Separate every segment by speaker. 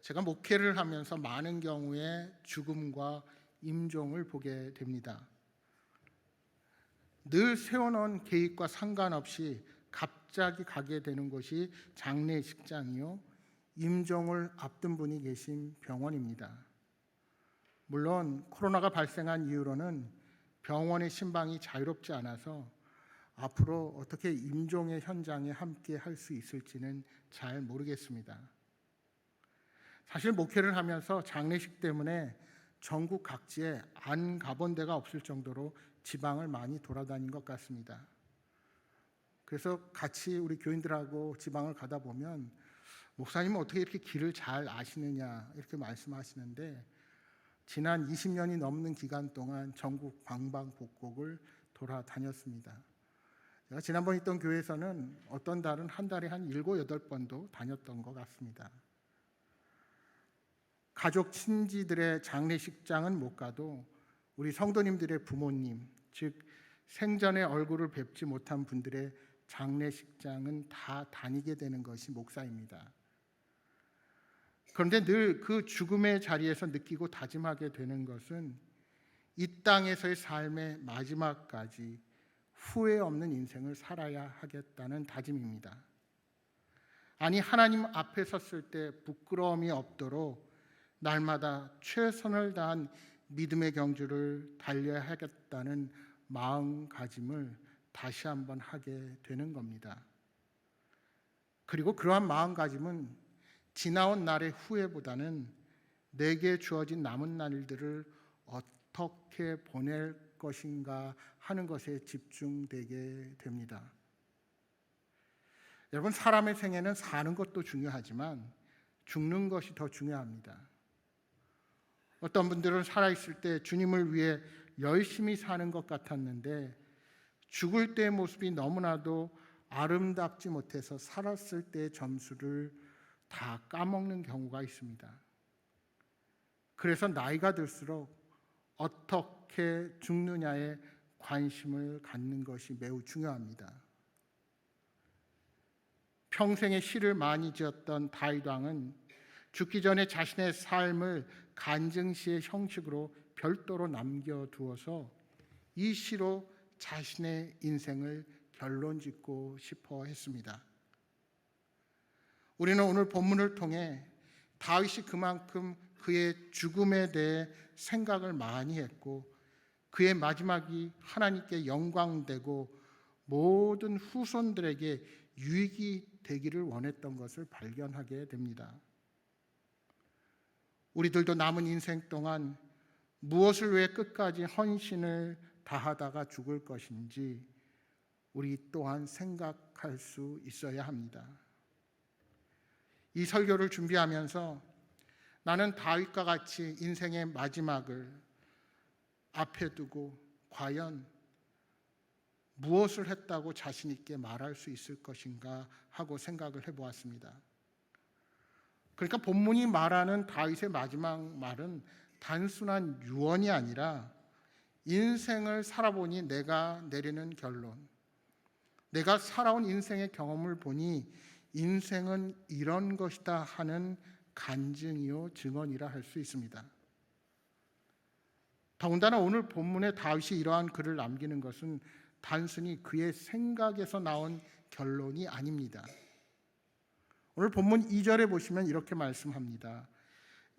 Speaker 1: 제가 목회를 하면서 많은 경우에 죽음과 임종을 보게 됩니다. 늘 세워놓은 계획과 상관없이 갑자기 가게 되는 곳이 장례식장이요, 임종을 앞둔 분이 계신 병원입니다. 물론 코로나가 발생한 이후로는 병원의 신방이 자유롭지 않아서 앞으로 어떻게 임종의 현장에 함께 할 수 있을지는 잘 모르겠습니다. 사실 목회를 하면서 장례식 때문에 전국 각지에 안 가본 데가 없을 정도로 지방을 많이 돌아다닌 것 같습니다. 그래서 같이 우리 교인들하고 지방을 가다 보면 목사님은 어떻게 이렇게 길을 잘 아시느냐 이렇게 말씀하시는데, 지난 20년이 넘는 기간 동안 전국 방방곡곡을 돌아다녔습니다. 제가 지난번 있던 교회에서는 어떤 달은 한 달에 한 7, 8번도 다녔던 것 같습니다. 가족 친지들의 장례식장은 못 가도 우리 성도님들의 부모님, 즉 생전에 얼굴을 뵙지 못한 분들의 장례식장은 다 다니게 되는 것이 목사입니다. 그런데 늘 그 죽음의 자리에서 느끼고 다짐하게 되는 것은 이 땅에서의 삶의 마지막까지 후회 없는 인생을 살아야 하겠다는 다짐입니다. 아니, 하나님 앞에 섰을 때 부끄러움이 없도록 날마다 최선을 다한 믿음의 경주를 달려야 하겠다는 마음가짐을 다시 한번 하게 되는 겁니다. 그리고 그러한 마음가짐은 지나온 날의 후회보다는 내게 주어진 남은 날들을 어떻게 보낼 것인가 하는 것에 집중되게 됩니다. 여러분, 사람의 생애는 사는 것도 중요하지만 죽는 것이 더 중요합니다. 어떤 분들은 살아있을 때 주님을 위해 열심히 사는 것 같았는데 죽을 때의 모습이 너무나도 아름답지 못해서 살았을 때의 점수를 다 까먹는 경우가 있습니다. 그래서 나이가 들수록 어떻게 죽느냐에 관심을 갖는 것이 매우 중요합니다. 평생에 시를 많이 지었던 다윗 왕은 죽기 전에 자신의 삶을 간증시의 형식으로 별도로 남겨두어서 이 시로 자신의 인생을 결론짓고 싶어 했습니다. 우리는 오늘 본문을 통해 다윗이 그만큼 그의 죽음에 대해 생각을 많이 했고 그의 마지막이 하나님께 영광되고 모든 후손들에게 유익이 되기를 원했던 것을 발견하게 됩니다. 우리들도 남은 인생 동안 무엇을 위해 끝까지 헌신을 다하다가 죽을 것인지 우리 또한 생각할 수 있어야 합니다. 이 설교를 준비하면서 나는 다윗과 같이 인생의 마지막을 앞에 두고 과연 무엇을 했다고 자신 있게 말할 수 있을 것인가 하고 생각을 해보았습니다. 그러니까 본문이 말하는 다윗의 마지막 말은 단순한 유언이 아니라 인생을 살아보니 내가 내리는 결론, 내가 살아온 인생의 경험을 보니 인생은 이런 것이다 하는 간증이요 증언이라 할 수 있습니다. 더군다나 오늘 본문에 다윗이 이러한 글을 남기는 것은 단순히 그의 생각에서 나온 결론이 아닙니다. 오늘 본문 2절에 보시면 이렇게 말씀합니다.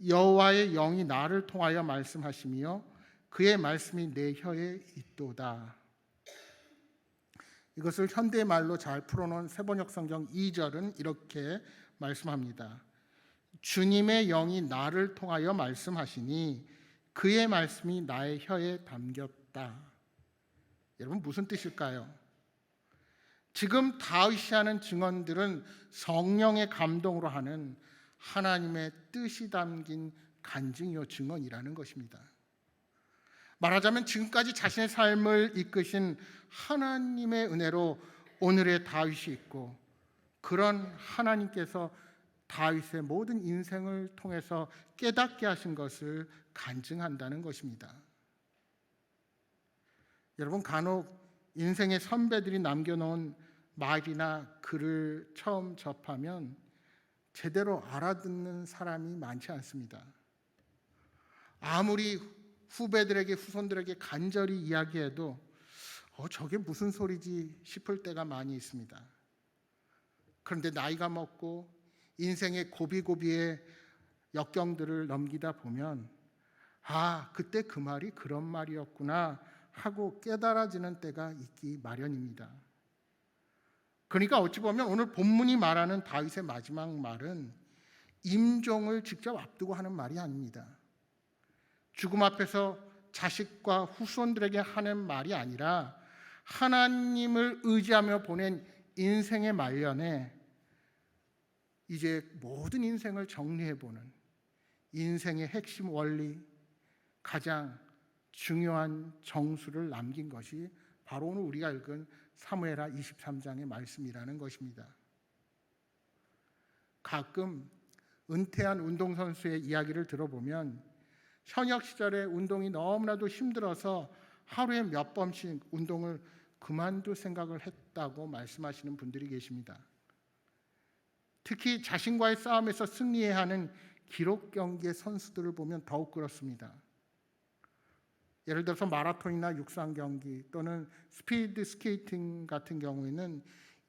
Speaker 1: 여호와의 영이 나를 통하여 말씀하시며 그의 말씀이 내 혀에 있도다. 이것을 현대말로 잘 풀어놓은 세번역 성경 2절은 이렇게 말씀합니다. 주님의 영이 나를 통하여 말씀하시니 그의 말씀이 나의 혀에 담겼다. 여러분, 무슨 뜻일까요? 지금 다윗이 하는 증언들은 성령의 감동으로 하는 하나님의 뜻이 담긴 간증이요 증언이라는 것입니다. 말하자면 지금까지 자신의 삶을 이끄신 하나님의 은혜로 오늘의 다윗이 있고, 그런 하나님께서 다윗의 모든 인생을 통해서 깨닫게 하신 것을 간증한다는 것입니다. 여러분, 간혹 인생의 선배들이 남겨놓은 말이나 글을 처음 접하면 제대로 알아듣는 사람이 많지 않습니다. 아무리 후배들에게 후손들에게 간절히 이야기해도 저게 무슨 소리지 싶을 때가 많이 있습니다. 그런데 나이가 먹고 인생의 고비고비의 역경들을 넘기다 보면 그때 그 말이 그런 말이었구나 하고 깨달아지는 때가 있기 마련입니다. 그러니까 어찌 보면 오늘 본문이 말하는 다윗의 마지막 말은 임종을 직접 앞두고 하는 말이 아닙니다. 죽음 앞에서 자식과 후손들에게 하는 말이 아니라 하나님을 의지하며 보낸 인생의 말년에 이제 모든 인생을 정리해보는 인생의 핵심 원리, 가장 중요한 정수를 남긴 것이 바로 오늘 우리가 읽은 사무엘하 23장의 말씀이라는 것입니다. 가끔 은퇴한 운동선수의 이야기를 들어보면 현역 시절에 운동이 너무나도 힘들어서 하루에 몇 번씩 운동을 그만둘 생각을 했다고 말씀하시는 분들이 계십니다. 특히 자신과의 싸움에서 승리해야 하는 기록 경기의 선수들을 보면 더욱 그렇습니다. 예를 들어서 마라톤이나 육상 경기 또는 스피드 스케이팅 같은 경우에는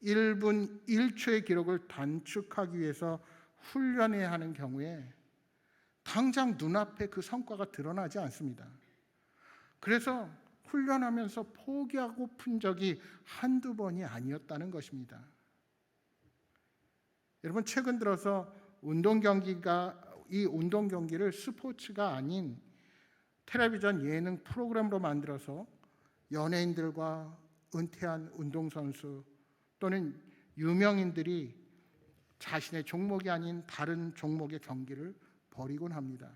Speaker 1: 1분 1초의 기록을 단축하기 위해서 훈련해야 하는 경우에 당장 눈앞에 그 성과가 드러나지 않습니다. 그래서 훈련하면서 포기하고픈 적이 한두 번이 아니었다는 것입니다. 여러분, 최근 들어서 이 운동 경기를 스포츠가 아닌 텔레비전 예능 프로그램으로 만들어서 연예인들과 은퇴한 운동선수 또는 유명인들이 자신의 종목이 아닌 다른 종목의 경기를 벌이곤 합니다.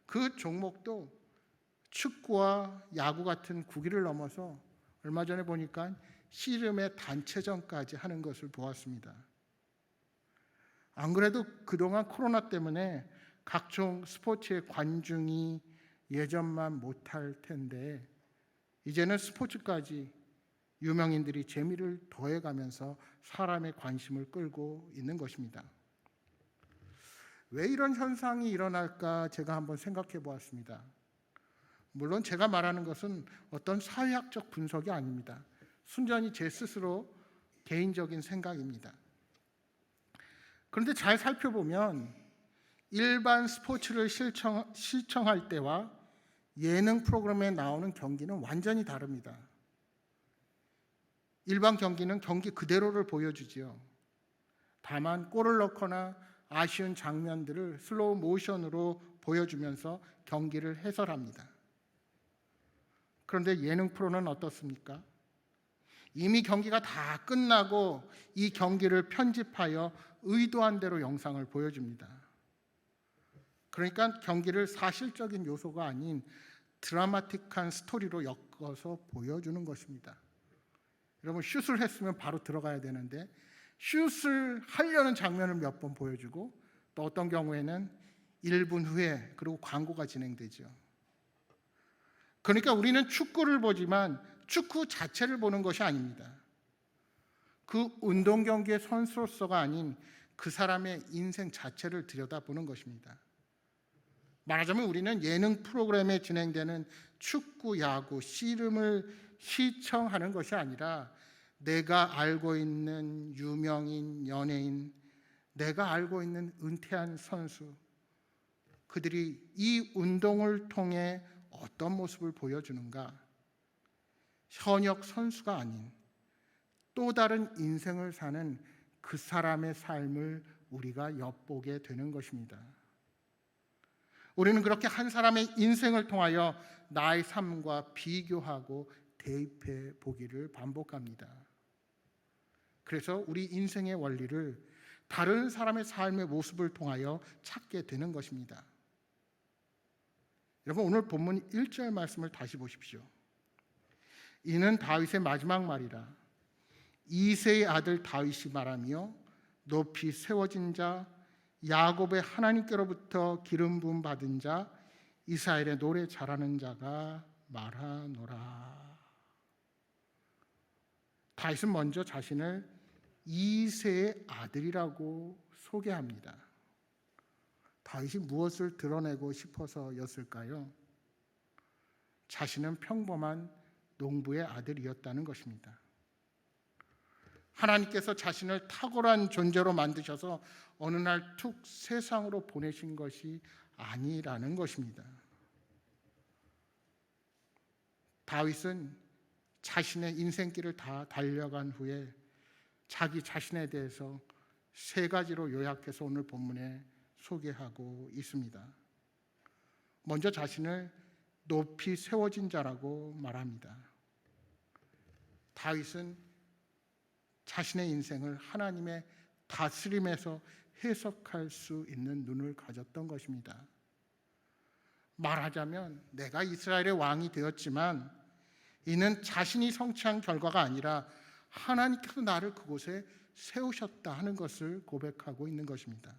Speaker 1: 그 종목도 축구와 야구 같은 구기를 넘어서 얼마 전에 보니까 씨름의 단체전까지 하는 것을 보았습니다. 안 그래도 그동안 코로나 때문에 각종 스포츠의 관중이 예전만 못할 텐데 이제는 스포츠까지 유명인들이 재미를 더해가면서 사람의 관심을 끌고 있는 것입니다. 왜 이런 현상이 일어날까 제가 한번 생각해 보았습니다. 물론 제가 말하는 것은 어떤 사회학적 분석이 아닙니다. 순전히 제 스스로 개인적인 생각입니다. 그런데 잘 살펴보면 일반 스포츠를 시청할 때와 예능 프로그램에 나오는 경기는 완전히 다릅니다. 일반 경기는 경기 그대로를 보여주지요. 다만 골을 넣거나 아쉬운 장면들을 슬로우 모션으로 보여주면서 경기를 해설합니다. 그런데 예능 프로는 어떻습니까? 이미 경기가 다 끝나고 이 경기를 편집하여 의도한 대로 영상을 보여줍니다. 그러니까 경기를 사실적인 요소가 아닌 드라마틱한 스토리로 엮어서 보여주는 것입니다. 여러분, 슛을 했으면 바로 들어가야 되는데 슛을 하려는 장면을 몇 번 보여주고 또 어떤 경우에는 1분 후에 그리고 광고가 진행되죠. 그러니까 우리는 축구를 보지만 축구 자체를 보는 것이 아닙니다. 그 운동 경기의 선수로서가 아닌 그 사람의 인생 자체를 들여다보는 것입니다. 말하자면 우리는 예능 프로그램에 진행되는 축구, 야구, 씨름을 시청하는 것이 아니라 내가 알고 있는 유명인, 연예인, 내가 알고 있는 은퇴한 선수, 그들이 이 운동을 통해 어떤 모습을 보여주는가, 현역 선수가 아닌 또 다른 인생을 사는 그 사람의 삶을 우리가 엿보게 되는 것입니다. 우리는 그렇게 한 사람의 인생을 통하여 나의 삶과 비교하고 대입해 보기를 반복합니다. 그래서 우리 인생의 원리를 다른 사람의 삶의 모습을 통하여 찾게 되는 것입니다. 여러분, 오늘 본문 1절 말씀을 다시 보십시오. 이는 다윗의 마지막 말이라. 이새의 아들 다윗이 말하며 높이 세워진 자, 야곱의 하나님께로부터 기름 부음 받은 자, 이스라엘의 노래 잘하는 자가 말하노라. 다윗은 먼저 자신을 이새의 아들이라고 소개합니다. 다윗이 무엇을 드러내고 싶어서였을까요? 자신은 평범한 농부의 아들이었다는 것입니다. 하나님께서 자신을 탁월한 존재로 만드셔서 어느 날 툭 세상으로 보내신 것이 아니라는 것입니다. 다윗은 자신의 인생길을 다 달려간 후에 자기 자신에 대해서 세 가지로 요약해서 오늘 본문에 소개하고 있습니다. 먼저 자신을 높이 세워진 자라고 말합니다. 다윗은 자신의 인생을 하나님의 다스림에서 해석할 수 있는 눈을 가졌던 것입니다. 말하자면 내가 이스라엘의 왕이 되었지만 이는 자신이 성취한 결과가 아니라 하나님께서 나를 그곳에 세우셨다 하는 것을 고백하고 있는 것입니다.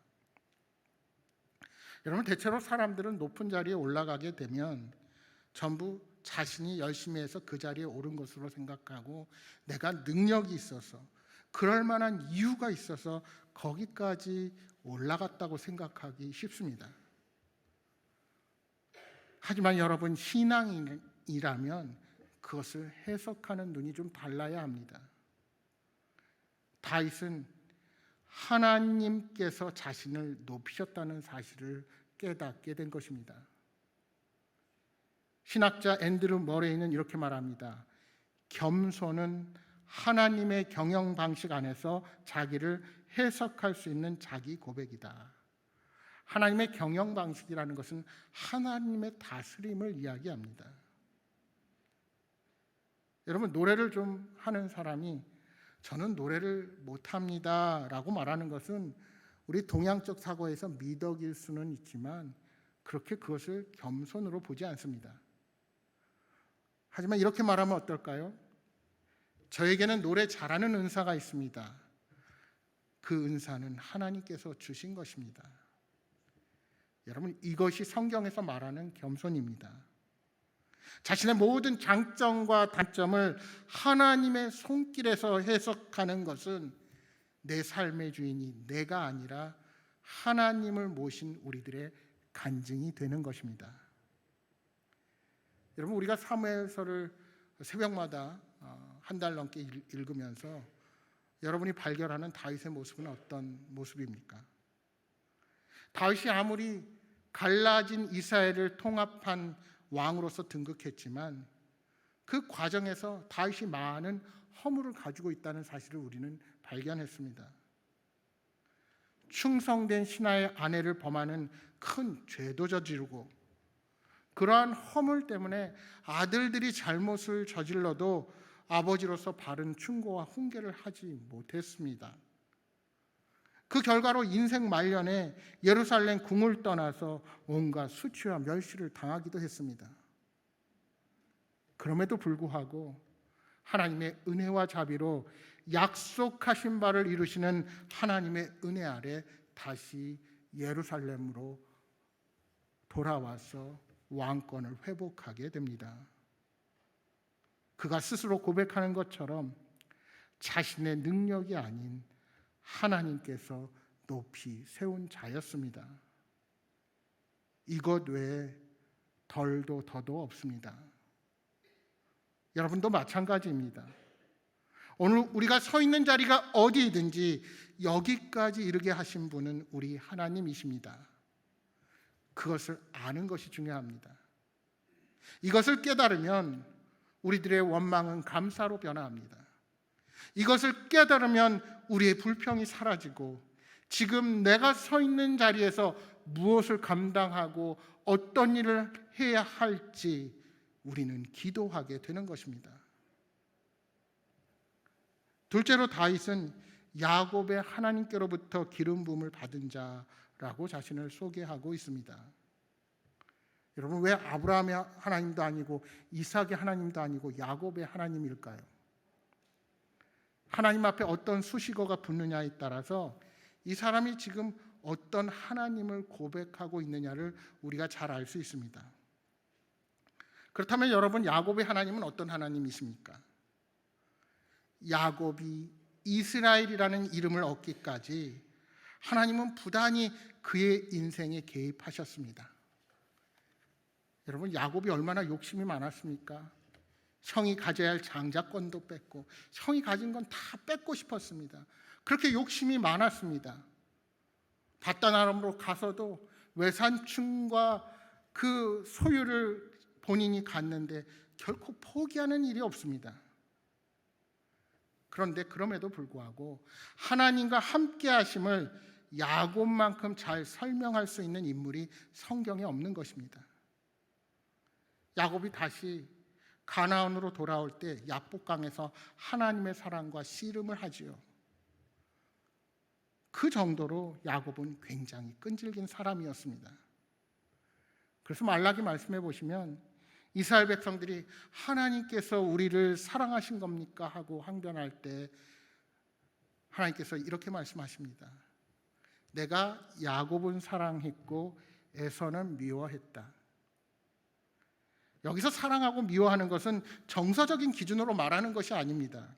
Speaker 1: 여러분, 대체로 사람들은 높은 자리에 올라가게 되면 전부 자신이 열심히 해서 그 자리에 오른 것으로 생각하고 내가 능력이 있어서 그럴 만한 이유가 있어서 거기까지 올라갔다고 생각하기 쉽습니다. 하지만 여러분, 신앙이라면 그것을 해석하는 눈이 좀 달라야 합니다. 다윗은 하나님께서 자신을 높이셨다는 사실을 깨닫게 된 것입니다. 신학자 앤드루 머레이는 이렇게 말합니다. 겸손은 하나님의 경영 방식 안에서 자기를 해석할 수 있는 자기 고백이다. 하나님의 경영 방식이라는 것은 하나님의 다스림을 이야기합니다. 여러분, 노래를 좀 하는 사람이 저는 노래를 못합니다 라고 말하는 것은 우리 동양적 사고에서 미덕일 수는 있지만 그렇게 그것을 겸손으로 보지 않습니다. 하지만 이렇게 말하면 어떨까요? 저에게는 노래 잘하는 은사가 있습니다. 그 은사는 하나님께서 주신 것입니다. 여러분, 이것이 성경에서 말하는 겸손입니다. 자신의 모든 장점과 단점을 하나님의 손길에서 해석하는 것은 내 삶의 주인이 내가 아니라 하나님을 모신 우리들의 간증이 되는 것입니다. 여러분, 우리가 사무엘서를 새벽마다 한 달 넘게 읽으면서 여러분이 발견하는 다윗의 모습은 어떤 모습입니까? 다윗이 아무리 갈라진 이스라엘을 통합한 왕으로서 등극했지만 그 과정에서 다윗이 많은 허물을 가지고 있다는 사실을 우리는 발견했습니다. 충성된 신하의 아내를 범하는 큰 죄도 저지르고 그러한 허물 때문에 아들들이 잘못을 저질러도 아버지로서 바른 충고와 훈계를 하지 못했습니다. 그 결과로 인생 말년에 예루살렘 궁을 떠나서 온갖 수치와 멸시를 당하기도 했습니다. 그럼에도 불구하고 하나님의 은혜와 자비로 약속하신 바를 이루시는 하나님의 은혜 아래 다시 예루살렘으로 돌아와서 왕권을 회복하게 됩니다. 그가 스스로 고백하는 것처럼 자신의 능력이 아닌 하나님께서 높이 세운 자였습니다. 이것 외에 덜도 더도 없습니다. 여러분도 마찬가지입니다. 오늘 우리가 서 있는 자리가 어디든지 여기까지 이르게 하신 분은 우리 하나님이십니다. 그것을 아는 것이 중요합니다. 이것을 깨달으면 우리들의 원망은 감사로 변화합니다. 이것을 깨달으면 우리의 불평이 사라지고 지금 내가 서 있는 자리에서 무엇을 감당하고 어떤 일을 해야 할지 우리는 기도하게 되는 것입니다. 둘째로 다윗은 야곱의 하나님께로부터 기름 부음을 받은 자라고 자신을 소개하고 있습니다. 여러분, 왜 아브라함의 하나님도 아니고 이삭의 하나님도 아니고 야곱의 하나님일까요? 하나님 앞에 어떤 수식어가 붙느냐에 따라서 이 사람이 지금 어떤 하나님을 고백하고 있느냐를 우리가 잘 알 수 있습니다. 그렇다면 여러분, 야곱의 하나님은 어떤 하나님이십니까? 야곱이 이스라엘이라는 이름을 얻기까지 하나님은 부단히 그의 인생에 개입하셨습니다. 여러분, 야곱이 얼마나 욕심이 많았습니까? 형이 가져야 할 장자권도 뺏고 형이 가진 건 다 뺏고 싶었습니다. 그렇게 욕심이 많았습니다. 바단 아람으로 가서도 외산층과 그 소유를 본인이 갖는데 결코 포기하는 일이 없습니다. 그런데 그럼에도 불구하고 하나님과 함께 하심을 야곱만큼 잘 설명할 수 있는 인물이 성경에 없는 것입니다. 야곱이 다시 가나안으로 돌아올 때 야복강에서 하나님의 사랑과 씨름을 하지요. 그 정도로 야곱은 굉장히 끈질긴 사람이었습니다. 그래서 말라기 말씀해 보시면 이스라엘 백성들이 하나님께서 우리를 사랑하신 겁니까? 하고 항변할 때 하나님께서 이렇게 말씀하십니다. 내가 야곱은 사랑했고 에서는 미워했다. 여기서 사랑하고 미워하는 것은 정서적인 기준으로 말하는 것이 아닙니다.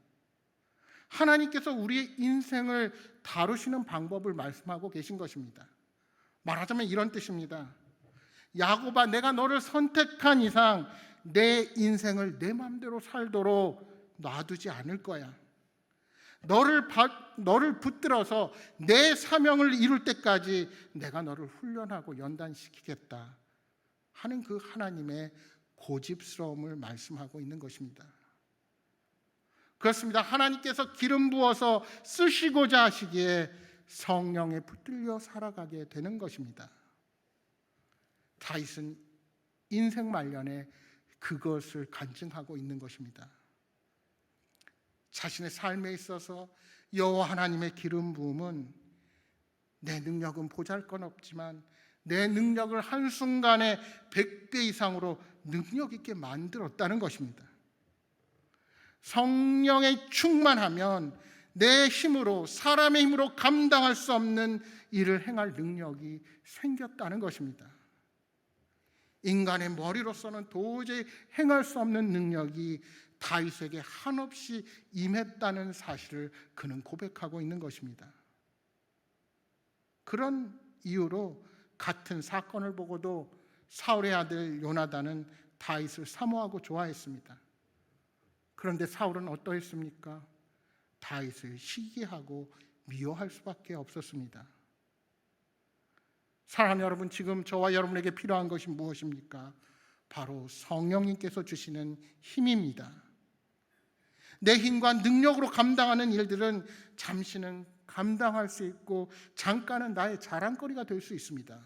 Speaker 1: 하나님께서 우리의 인생을 다루시는 방법을 말씀하고 계신 것입니다. 말하자면 이런 뜻입니다. 야곱아, 내가 너를 선택한 이상 내 인생을 내 마음대로 살도록 놔두지 않을 거야. 너를 붙들어서 내 사명을 이룰 때까지 내가 너를 훈련하고 연단시키겠다 하는 그 하나님의 고집스러움을 말씀하고 있는 것입니다. 그렇습니다. 하나님께서 기름 부어서 쓰시고자 하시기에 성령에 붙들려 살아가게 되는 것입니다. 다윗은 인생 말년에 그것을 간증하고 있는 것입니다. 자신의 삶에 있어서 여호와 하나님의 기름 부음은 내 능력은 보잘것없지만 내 능력을 한순간에 100배 이상으로 능력 있게 만들었다는 것입니다. 성령에 충만하면 내 힘으로, 사람의 힘으로 감당할 수 없는 일을 행할 능력이 생겼다는 것입니다. 인간의 머리로서는 도저히 행할 수 없는 능력이 다윗에게 한없이 임했다는 사실을 그는 고백하고 있는 것입니다. 그런 이유로 같은 사건을 보고도 사울의 아들 요나단은 다윗을 사모하고 좋아했습니다. 그런데 사울은 어떠했습니까? 다윗을 시기하고 미워할 수밖에 없었습니다. 사랑하는 여러분, 지금 저와 여러분에게 필요한 것이 무엇입니까? 바로 성령님께서 주시는 힘입니다. 내 힘과 능력으로 감당하는 일들은 잠시는 감당할 수 있고 잠깐은 나의 자랑거리가 될 수 있습니다.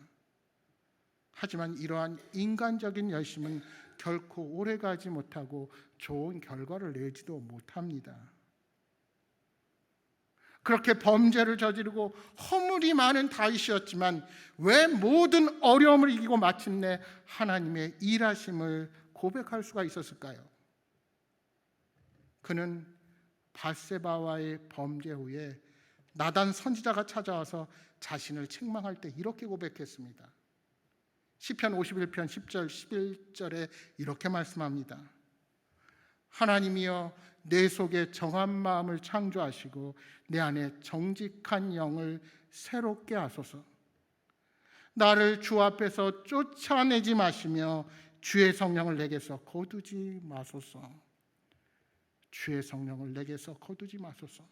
Speaker 1: 하지만 이러한 인간적인 열심은 결코 오래가지 못하고 좋은 결과를 내지도 못합니다. 그렇게 범죄를 저지르고 허물이 많은 다윗이었지만 왜 모든 어려움을 이기고 마침내 하나님의 일하심을 고백할 수가 있었을까요? 그는 밧세바와의 범죄 후에 나단 선지자가 찾아와서 자신을 책망할 때 이렇게 고백했습니다. 시편 51편 10절 11절에 이렇게 말씀합니다. 하나님이여, 내 속에 정한 마음을 창조하시고 내 안에 정직한 영을 새롭게 하소서. 나를 주 앞에서 쫓아내지 마시며 주의 성령을 내게서 거두지 마소서. 주의 성령을 내게서 거두지 마소서.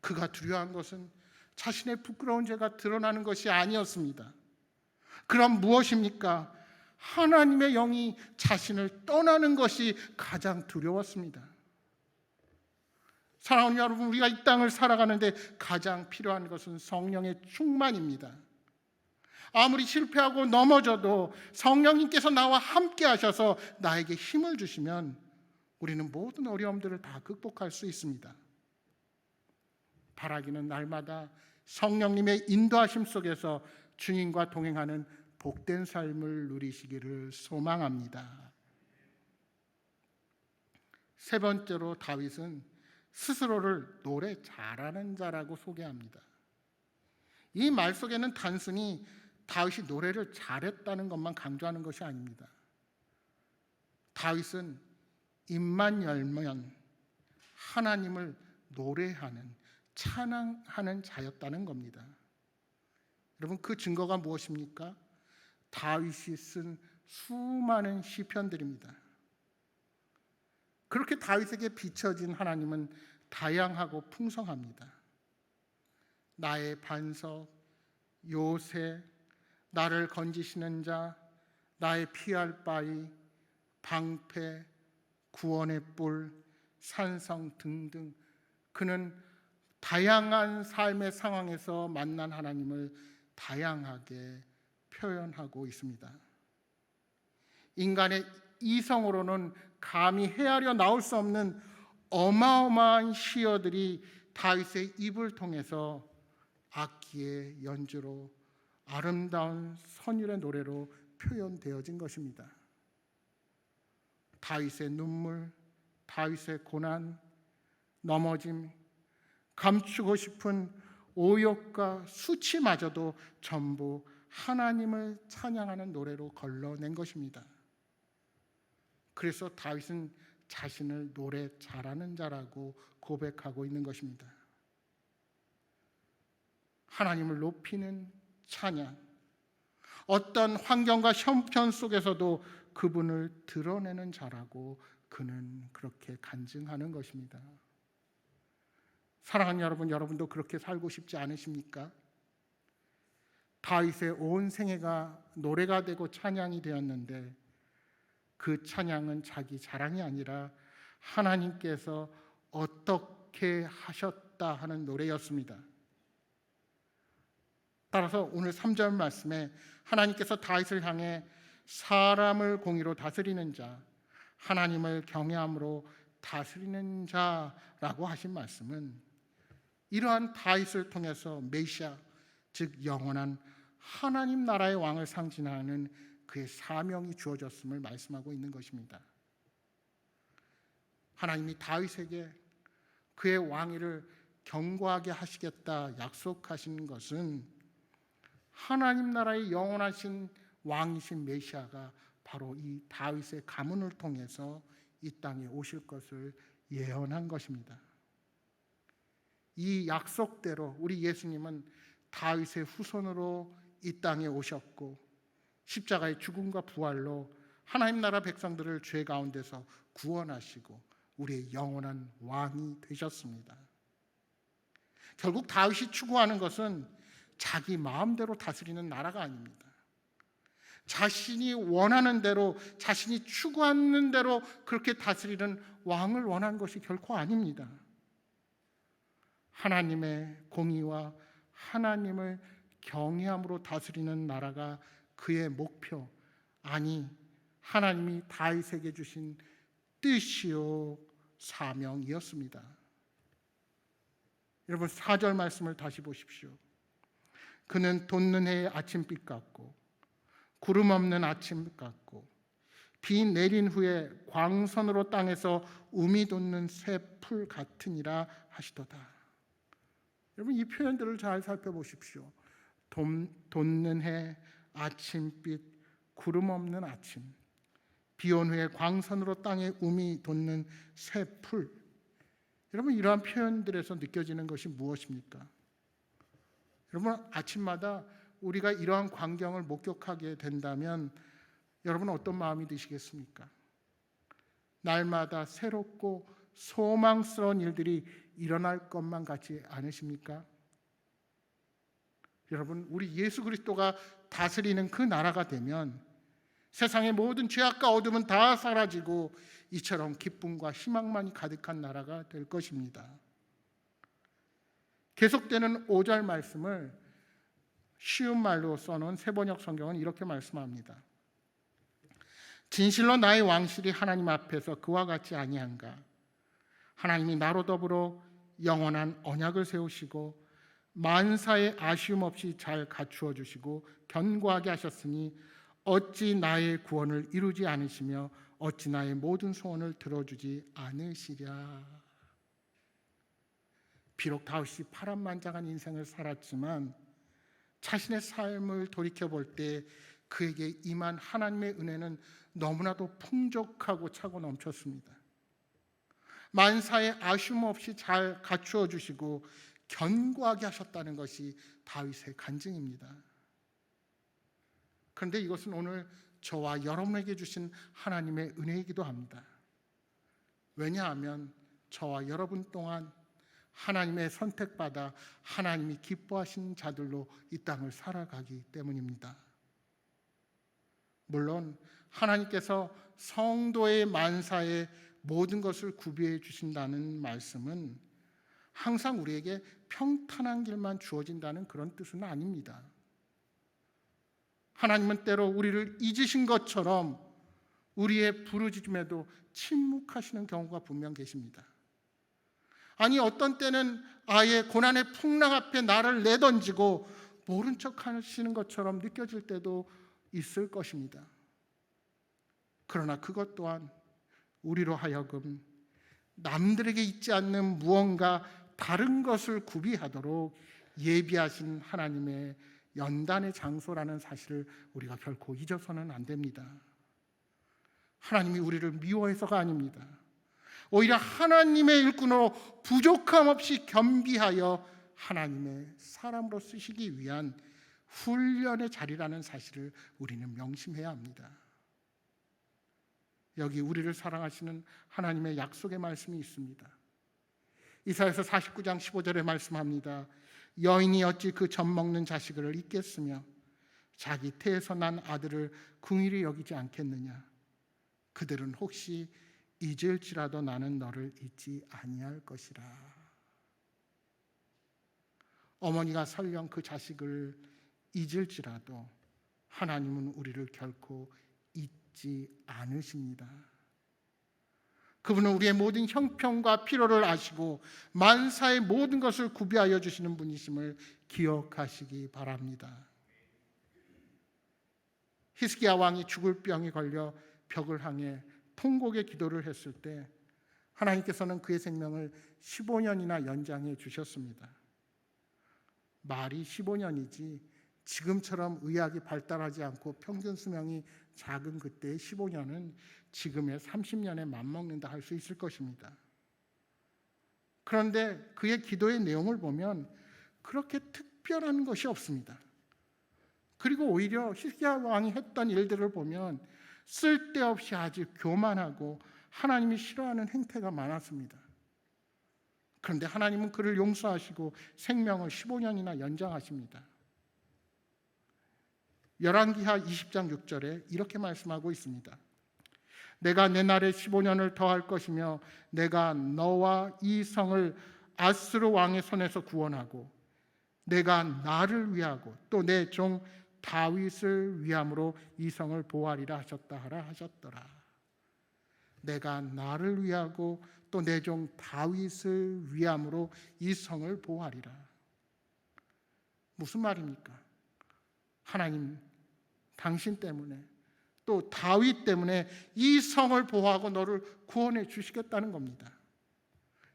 Speaker 1: 그가 두려워한 것은 자신의 부끄러운 죄가 드러나는 것이 아니었습니다. 그럼 무엇입니까? 하나님의 영이 자신을 떠나는 것이 가장 두려웠습니다. 사랑하는 여러분, 우리가 이 땅을 살아가는데 가장 필요한 것은 성령의 충만입니다. 아무리 실패하고 넘어져도 성령님께서 나와 함께 하셔서 나에게 힘을 주시면 우리는 모든 어려움들을 다 극복할 수 있습니다. 바라기는 날마다 성령님의 인도하심 속에서 주님과 동행하는 복된 삶을 누리시기를 소망합니다. 세 번째로 다윗은 스스로를 노래 잘하는 자라고 소개합니다. 이 말 속에는 단순히 다윗이 노래를 잘했다는 것만 강조하는 것이 아닙니다. 다윗은 입만 열면 하나님을 노래하는, 찬양하는 자였다는 겁니다. 여러분, 그 증거가 무엇입니까? 다윗이 쓴 수많은 시편들입니다. 그렇게 다윗에게 비춰진 하나님은 다양하고 풍성합니다. 나의 반석, 요새, 나를 건지시는 자, 나의 피할 바위, 방패, 구원의 뿔, 산성 등등, 그는 다양한 삶의 상황에서 만난 하나님을 다양하게 표현하고 있습니다. 인간의 이성으로는 감히 헤아려 나올 수 없는 어마어마한 시어들이 다윗의 입을 통해서 악기의 연주로 아름다운 선율의 노래로 표현되어진 것입니다. 다윗의 눈물, 다윗의 고난, 넘어짐, 감추고 싶은 오욕과 수치마저도 전부 하나님을 찬양하는 노래로 걸러낸 것입니다. 그래서 다윗은 자신을 노래 잘하는 자라고 고백하고 있는 것입니다. 하나님을 높이는 찬양, 어떤 환경과 형편 속에서도 그분을 드러내는 자라고 그는 그렇게 간증하는 것입니다. 사랑하는 여러분, 여러분도 그렇게 살고 싶지 않으십니까? 다윗의 온 생애가 노래가 되고 찬양이 되었는데 그 찬양은 자기 자랑이 아니라 하나님께서 어떻게 하셨다 하는 노래였습니다. 따라서 오늘 3절 말씀에 하나님께서 다윗을 향해 사람을 공의로 다스리는 자, 하나님을 경외함으로 다스리는 자라고 하신 말씀은 이러한 다윗을 통해서 메시아, 즉 영원한 하나님 나라의 왕을 상징하는 그의 사명이 주어졌음을 말씀하고 있는 것입니다. 하나님이 다윗에게 그의 왕위를 견고하게 하시겠다 약속하신 것은 하나님 나라의 영원하신 왕이신 메시아가 바로 이 다윗의 가문을 통해서 이 땅에 오실 것을 예언한 것입니다. 이 약속대로 우리 예수님은 다윗의 후손으로 이 땅에 오셨고 십자가의 죽음과 부활로 하나님 나라 백성들을 죄 가운데서 구원하시고 우리의 영원한 왕이 되셨습니다. 결국 다윗이 추구하는 것은 자기 마음대로 다스리는 나라가 아닙니다. 자신이 원하는 대로, 자신이 추구하는 대로 그렇게 다스리는 왕을 원하는 것이 결코 아닙니다. 하나님의 공의와 하나님을 경외함으로 다스리는 나라가 그의 목표, 아니 하나님이 다윗에게 주신 뜻이요 사명이었습니다. 여러분 4절 말씀을 다시 보십시오. 그는 돋는 해의 아침빛 같고 구름 없는 아침 같고 비 내린 후에 광선으로 땅에서 우미 돋는 새 풀 같으니라 하시도다. 여러분 이 표현들을 잘 살펴보십시오. 돋는 해, 아침빛, 구름 없는 아침, 비 온 후에 광선으로 땅에 우미 돋는 새 풀. 여러분 이러한 표현들에서 느껴지는 것이 무엇입니까? 여러분 아침마다 우리가 이러한 광경을 목격하게 된다면 여러분은 어떤 마음이 드시겠습니까? 날마다 새롭고 소망스러운 일들이 일어날 것만 같지 않으십니까? 여러분 우리 예수 그리스도가 다스리는 그 나라가 되면 세상의 모든 죄악과 어둠은 다 사라지고 이처럼 기쁨과 희망만이 가득한 나라가 될 것입니다. 계속되는 5절 말씀을 쉬운 말로 써놓은 새번역 성경은 이렇게 말씀합니다. 진실로 나의 왕실이 하나님 앞에서 그와 같지 아니한가. 하나님이 나로 더불어 영원한 언약을 세우시고 만사의 아쉬움 없이 잘 갖추어 주시고 견고하게 하셨으니 어찌 나의 구원을 이루지 않으시며 어찌 나의 모든 소원을 들어주지 않으시랴. 비록 다윗이 파란만장한 인생을 살았지만 자신의 삶을 돌이켜볼 때 그에게 임한 하나님의 은혜는 너무나도 풍족하고 차고 넘쳤습니다. 만사에 아쉬움 없이 잘 갖추어 주시고 견고하게 하셨다는 것이 다윗의 간증입니다. 그런데 이것은 오늘 저와 여러분에게 주신 하나님의 은혜이기도 합니다. 왜냐하면 저와 여러분 동안 하나님의 선택받아 하나님이 기뻐하신 자들로 이 땅을 살아가기 때문입니다. 물론 하나님께서 성도의 만사에 모든 것을 구비해 주신다는 말씀은 항상 우리에게 평탄한 길만 주어진다는 그런 뜻은 아닙니다. 하나님은 때로 우리를 잊으신 것처럼 우리의 부르짖음에도 침묵하시는 경우가 분명 계십니다. 아니, 어떤 때는 아예 고난의 풍랑 앞에 나를 내던지고 모른 척 하시는 것처럼 느껴질 때도 있을 것입니다. 그러나 그것 또한 우리로 하여금 남들에게 있지 않는 무언가 다른 것을 구비하도록 예비하신 하나님의 연단의 장소라는 사실을 우리가 결코 잊어서는 안 됩니다. 하나님이 우리를 미워해서가 아닙니다. 오히려 하나님의 일꾼으로 부족함 없이 겸비하여 하나님의 사람으로 쓰시기 위한 훈련의 자리라는 사실을 우리는 명심해야 합니다. 여기 우리를 사랑하시는 하나님의 약속의 말씀이 있습니다. 이사야서 49장 15절에 말씀합니다. 여인이 어찌 그 젖 먹는 자식을 잊겠으며 자기 태에서 난 아들을 긍휼히 여기지 않겠느냐. 그들은 혹시 잊을지라도 나는 너를 잊지 아니할 것이라. 어머니가 설령 그 자식을 잊을지라도 하나님은 우리를 결코 잊지 않으십니다. 그분은 우리의 모든 형편과 필요를 아시고 만사의 모든 것을 구비하여 주시는 분이심을 기억하시기 바랍니다. 히스기야 왕이 죽을 병에 걸려 벽을 향해 통곡의 기도를 했을 때 하나님께서는 그의 생명을 15년이나 연장해 주셨습니다. 말이 15년이지 지금처럼 의학이 발달하지 않고 평균 수명이 작은 그때의 15년은 지금의 30년에 맞먹는다 할 수 있을 것입니다. 그런데 그의 기도의 내용을 보면 그렇게 특별한 것이 없습니다. 그리고 오히려 히스기야 왕이 했던 일들을 보면 쓸데없이 아주 교만하고 하나님이 싫어하는 행태가 많았습니다. 그런데 하나님은 그를 용서하시고 생명을 15년이나 연장하십니다. 열왕기하 20장 6절에 이렇게 말씀하고 있습니다. 내가 내 날에 15년을 더할 것이며 내가 너와 이 성을 아스루 왕의 손에서 구원하고 내가 나를 위하고 또 내 종 다윗을 위함으로 이 성을 보호하리라 하셨더라. 내가 나를 위하고 또 내 종 다윗을 위함으로 이 성을 보호하리라. 무슨 말입니까? 하나님, 당신 때문에 또 다윗 때문에 이 성을 보호하고 너를 구원해 주시겠다는 겁니다.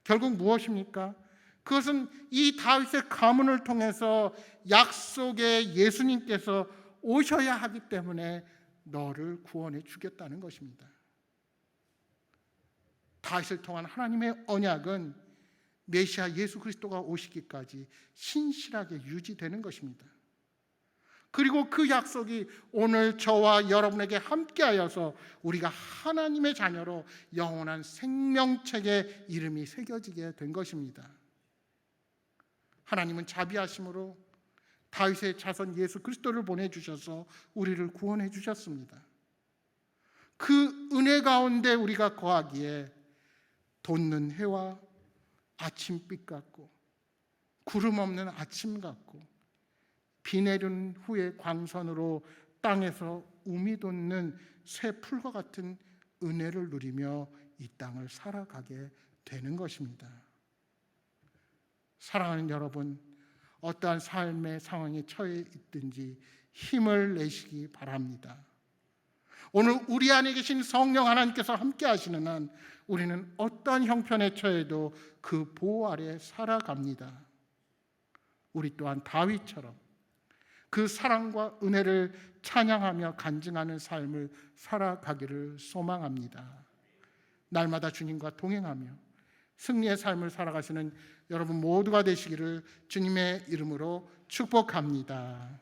Speaker 1: 결국 무엇입니까? 그것은 이 다윗의 가문을 통해서 약속의 예수님께서 오셔야 하기 때문에 너를 구원해 주겠다는 것입니다. 다윗을 통한 하나님의 언약은 메시아 예수 그리스도가 오시기까지 신실하게 유지되는 것입니다. 그리고 그 약속이 오늘 저와 여러분에게 함께하여서 우리가 하나님의 자녀로 영원한 생명책에 이름이 새겨지게 된 것입니다. 하나님은 자비하심으로 다윗의 자손 예수 그리스도를 보내주셔서 우리를 구원해 주셨습니다. 그 은혜 가운데 우리가 거하기에 돋는 해와 아침빛 같고 구름 없는 아침 같고 비 내린 후에 광선으로 땅에서 우미 돋는 새 풀과 같은 은혜를 누리며 이 땅을 살아가게 되는 것입니다. 사랑하는 여러분, 어떠한 삶의 상황에 처해 있든지 힘을 내시기 바랍니다. 오늘 우리 안에 계신 성령 하나님께서 함께 하시는 한 우리는 어떠한 형편에 처해도 그 보호 아래 살아갑니다. 우리 또한 다윗처럼 그 사랑과 은혜를 찬양하며 간증하는 삶을 살아가기를 소망합니다. 날마다 주님과 동행하며 승리의 삶을 살아가시는 여러분 모두가 되시기를 주님의 이름으로 축복합니다.